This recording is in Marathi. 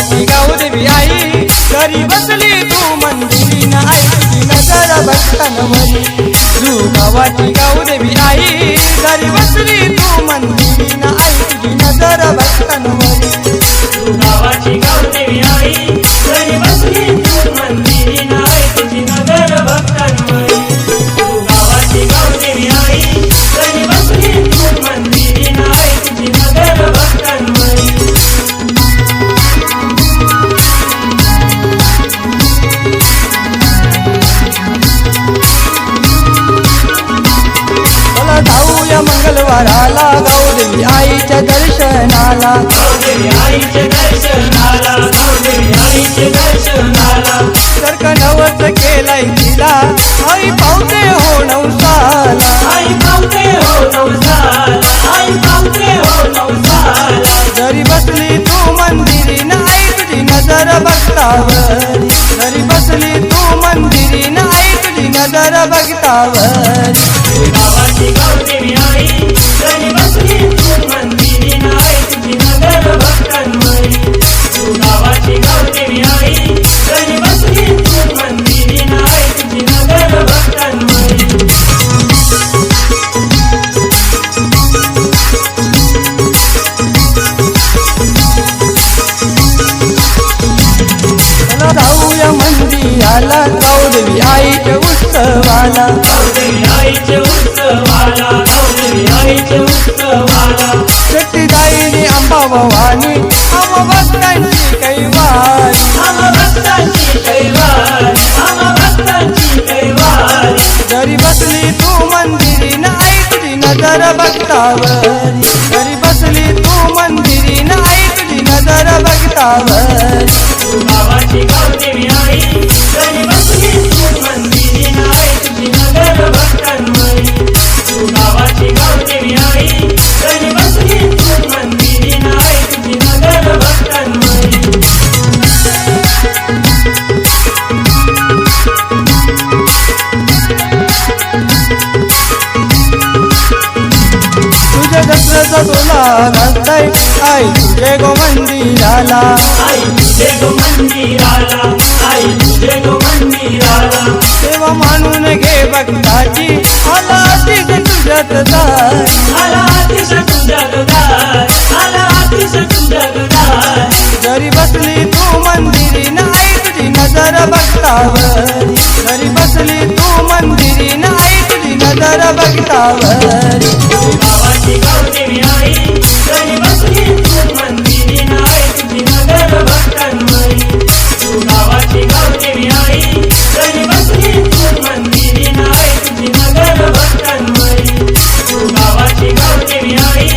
गावाची गावदेवी आई घरी बसली तू मंदिरी न आई तुझी नजर भक्तांवरी तू गावाची गावदेवी आई घरी बसली तू मंदिरी न आई तुझी नजर भक्तांवरी तू गावाची गावदेवी आई घरी बसली तू मंदिरी न आई तुझी नजर भक्तांवरी तू गावाची गावदेवी आई घरी बसली तू मंदिरी न आई तुझी नजर भक्तांवरी जाऊया मंगळवाराला गावदेवी आईच्या दर्शनाला गावदेवी आईचे दर्शनाला गावदेवी आईचे दर्शनाला सरकनवच केलाय तिला आई पावते हो नवसाला आई पावते हो नवसाला आई पावते हो नवसाला घरी बसली तू मंदिरी न आई तुझी नजर बघतावरी घरी बसली तू मंदिरी न आई तुझी नजर बघतावरी गावाची गावदेवी आई घरी बसली तू मंदिरी न आई तुझी नजर भक्तांवरी तू गावाची गावदेवी आई घरी बसली तू मंदिरी न आई तुझी नजर भक्तांवरी जाऊया मंदिराला गावदेवी आईच्या उत्सवाला गावदेवी आईचे उत्सवाला गावदेवी आईचे उत्सवाला शक्तीदायिनी अंबा भवानी आम भक्तांची कैवारी आम भक्तांची कैवारी आम भक्तांची कैवारी घरी बसली तू मंदिरी न आई तुझी नजर बघतावरी घरी बसली तू मंदिरी न आई तुझी नजर बघतावरी तू गावाची गावदेवी आई घरी बसली तू मंदिरी न आई तुझी नजर भक्तांवरी तू गावाची गावदेवी आई घरी बसली तू मंदिरी न आई तुझी नजर भक्तांवरी तुझ्या दसऱ्याचा तुला घालताय आई तुझे गो मंदिराला आई तुझे गो मंदिराला आई तुझे गो मंदिराला तेव्हा मानून घे भक्ताची आला तिथे तुझ्यात जाय आला अतिश तुझ्या गदार आला अतिश तुझ्या गदार घरी बसली तू मंदिरी न आई तुझी नजर बघतावरी घरी बसली तू मंदिरी न आई तुझी नजर बघतावरी गावाची गावदेवी आई घरी बसली तू मंदिरी न आई तुझी नजर भक्तांवरी तू गावाची गावदेवी आई घरी बसली तू मंदिरी न आई तुझी नजर भक्तांवरी तू गावाची गावदेवी आई